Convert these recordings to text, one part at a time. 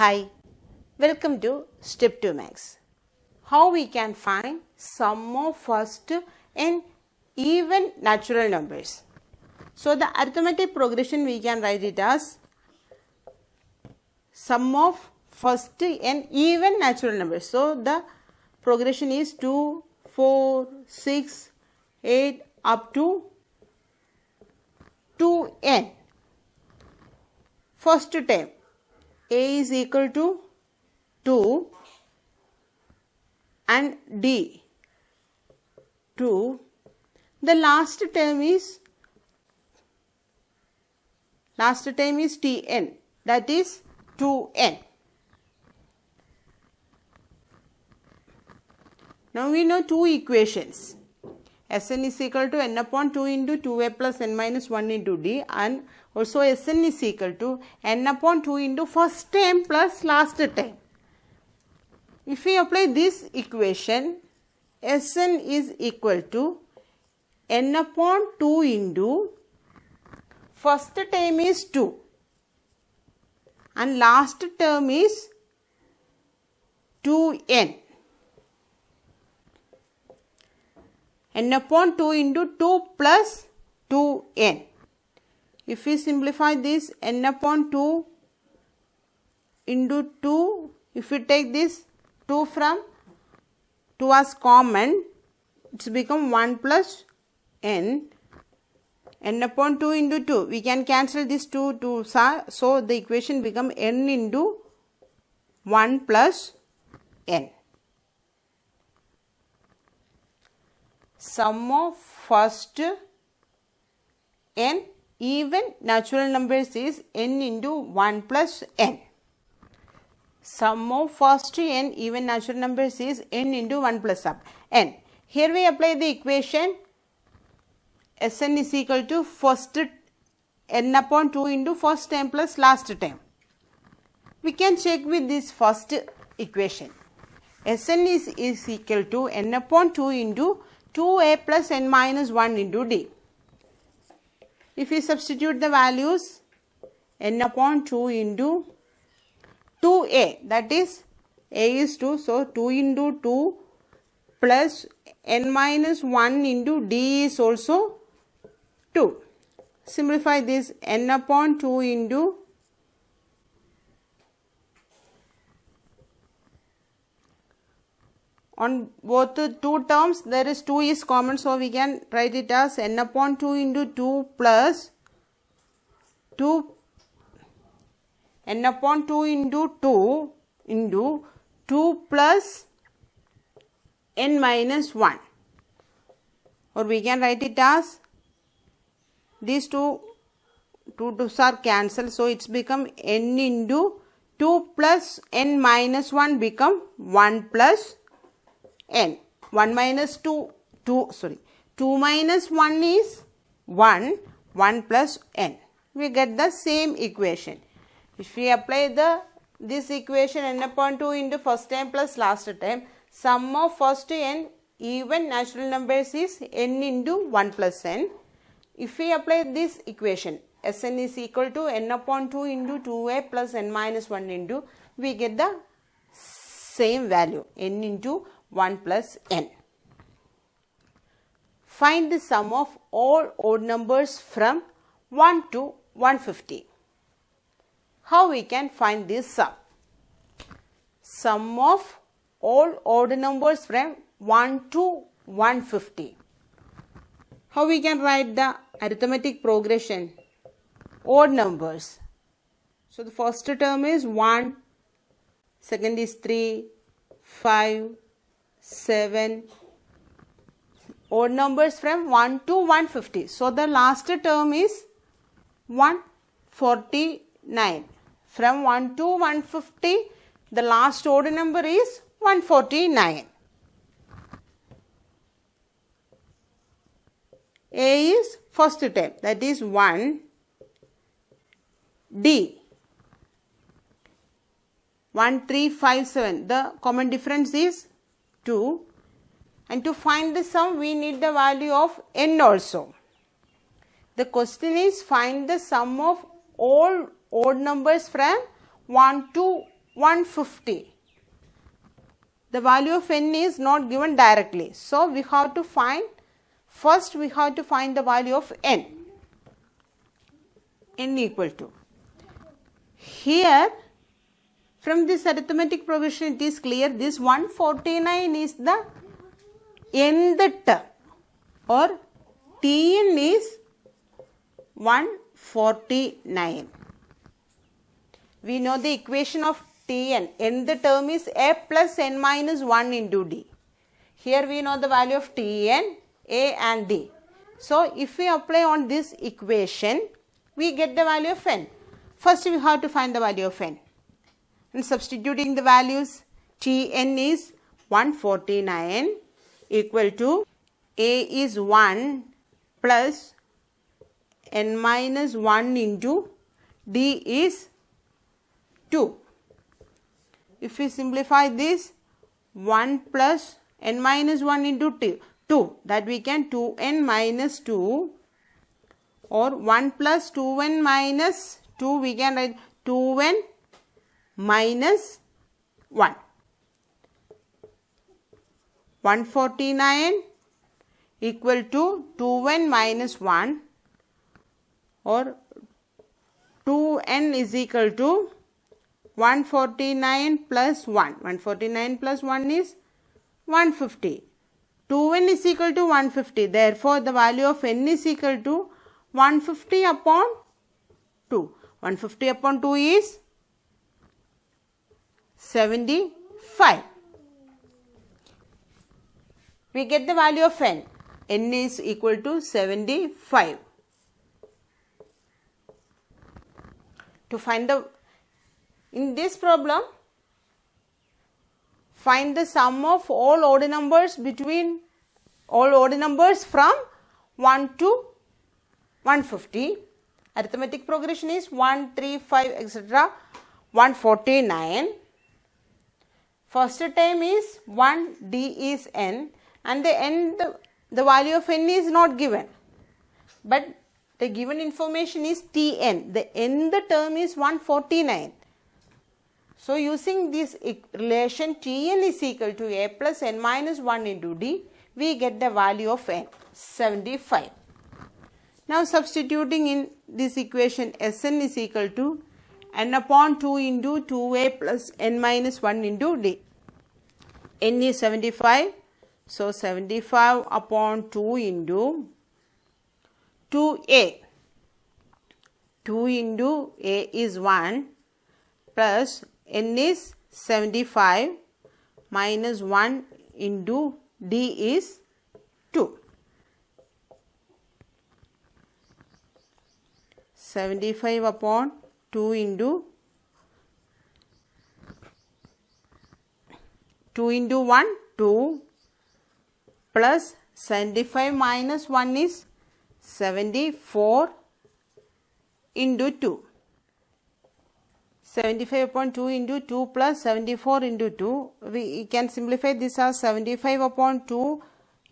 Hi, welcome to Step 2 Max. How we can find sum of first and even natural numbers. So the arithmetic progression we can write it as sum of first and even natural numbers. So the progression is 2, 4, 6, 8 up to 2n. First term a is equal to 2 and d 2. The last term is tn, that is 2n. Now we know two equations. Sn is equal to n upon 2 into 2a plus n minus 1 into d, and also Sn is equal to n upon 2 into first term plus last term. If we apply this equation, Sn is equal to n upon 2 into first term is 2 and last term is 2n. n upon 2 into 2 plus 2n. If we simplify this, n upon 2 into 2, if we take this 2 from 2 as common, it's become 1 plus n. n upon 2 into 2, we can cancel this 2 so the equation become n into 1 plus n. Sum of first n even natural numbers is n into 1 plus n. Sum of first n even natural numbers is n into 1 plus n. Here we apply the equation Sn is equal to first n upon 2 into first term plus last term. We can check with this first equation. Sn is equal to n upon 2 into 2a plus n minus 1 into d. If we substitute the values, n upon 2 into 2a, that is a is 2, so 2 into 2 plus n minus 1 into d is also 2. Simplify this, n upon 2 into on both the two terms there is 2 is common, so we can write it as n upon 2 into 2 plus 2 n upon 2 into 2 plus n minus 1, or we can write it as these two are cancelled, so it's become n into 2 plus n minus 1 become 1 plus n. 1 minus 2 minus 1 is 1 plus n. We get the same equation. If we apply this equation n upon 2 into first term plus last term, sum of first n even natural numbers is n into 1 plus n. If we apply this equation, Sn is equal to n upon 2 into 2a plus n minus 1 into, we get the same value, n into 1 plus n. Find the sum of all odd numbers from 1 to 150. How we can find this sum? Sum of all odd numbers from 1 to 150. How we can write the arithmetic progression? Odd numbers. So the first term is 1, second is 3, 5, 7. Odd numbers from 1 to 150. So the last term is 149. From 1 to 150, the last odd number is 149. A is first term, that is 1. D 1, 3, 5, 7. The common difference is 2. And to find the sum, we need the value of n also. The question is find the sum of all odd numbers from 1 to 150. The value of n is not given directly. So, we have to find, first we have to find the value of n. N equal to. Here, from this arithmetic progression, it is clear this 149 is the nth term, or Tn is 149. We know the equation of Tn. Nth term is a plus n minus 1 into d. Here we know the value of Tn, a and d. So, if we apply on this equation, we get the value of n. First, we have to find the value of n. And substituting the values, Tn is 149 equal to a is 1 plus n minus 1 into d is 2. If we simplify this, 1 plus n minus 1 into 2, that we can 2n minus 2, or 1 plus 2n minus 2, we can write 2n minus 1. 149 equal to 2n minus 1, or 2n is equal to 149 plus 1. 149 plus 1 is 150. 2n is equal to 150. Therefore, the value of n is equal to 150 upon 2. 150 upon 2 is 75. We get the value of n. N is equal to 75. To find the, in this problem, find the sum of all odd numbers between all odd numbers from 1 to 150. Arithmetic progression is 1, 3, 5, etc. 149. First term is 1, d is n, and the value of n is not given, but the given information is Tn. The nth term is 149. So, using this relation Tn is equal to a plus n minus 1 into d, we get the value of n, 75. Now, substituting in this equation, Sn is equal to n upon 2 into 2a plus n minus 1 into d. N is 75. So, 75 upon 2 into 2a. 2 into a is 1 plus n is 75 minus 1 into d is 2. 75 upon 2 into 1, 2 plus 75 minus 1 is 74 into 2. 75 upon 2 into 2 plus 74 into 2. We can simplify this as 75 upon 2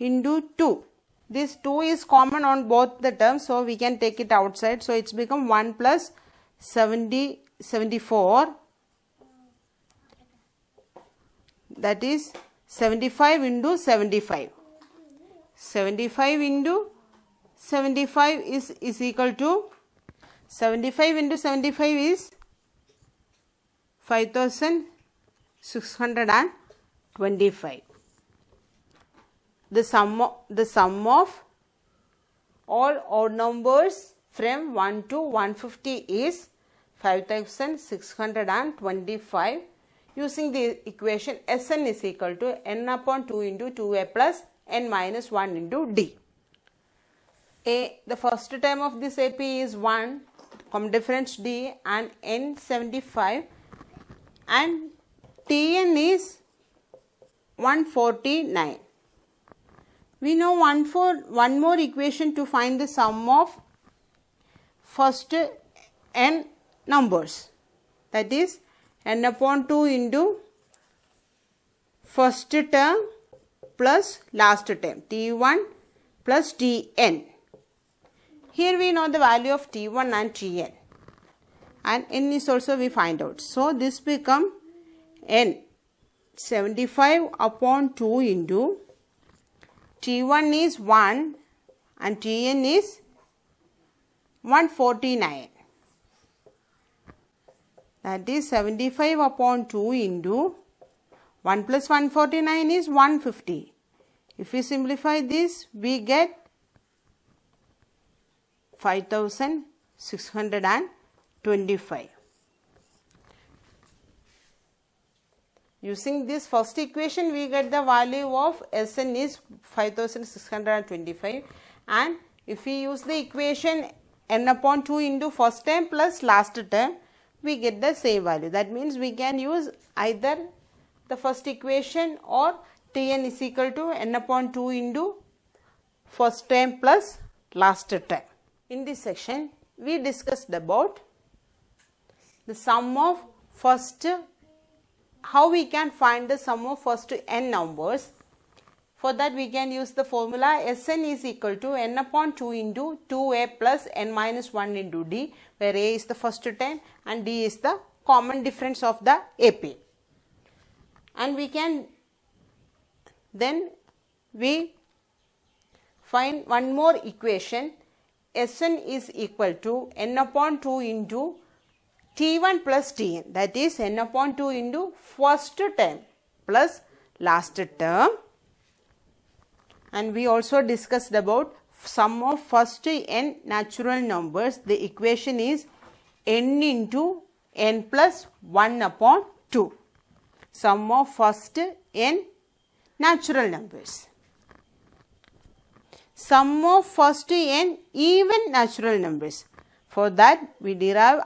into 2. This 2 is common on both the terms, so we can take it outside. So, it's become 1 plus 74, that is 75 into 75. 75 into 75 is equal to 75 into 75 is 5625. The sum of all odd numbers from 1 to 150 is 5625. Using the equation, Sn is equal to n upon 2 into 2a plus n minus 1 into d. The first term of this AP is 1, common difference d, and n 75, and Tn is 149. We know one more equation to find the sum of first n numbers, that is n upon 2 into first term plus last term, T1 plus Tn. Here we know the value of T1 and Tn, and n is also we find out. So, this become n 75 upon 2 into T1 is 1 and Tn is 149. That is 75 upon 2 into 1 plus 149 is 150. If we simplify this, we get 5625. Using this first equation, we get the value of Sn is 5625, and if we use the equation n upon 2 into first term plus last term, we get the same value. That means we can use either the first equation or Tn is equal to n upon 2 into first term plus last term. In this section, we discussed about the sum of first, how we can find the sum of first n numbers. For that, we can use the formula Sn is equal to n upon 2 into 2a plus n minus 1 into d, where a is the first term and d is the common difference of the AP. And we can then we find one more equation. Sn is equal to n upon 2 into T1 plus Tn, that is n upon 2 into first term plus last term. And we also discussed about sum of first n natural numbers. The equation is n into n plus 1 upon 2. Sum of first n natural numbers. Sum of first n even natural numbers. For that, we derived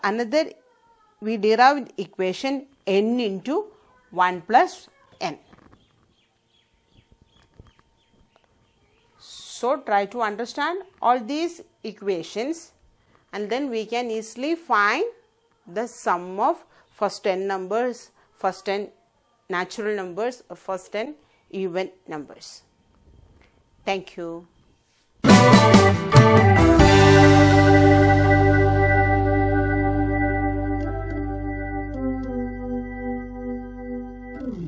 equation n into 1 plus n. So try to understand all these equations, and then we can easily find the sum of first n numbers, first n natural numbers, or first n even numbers. Thank you.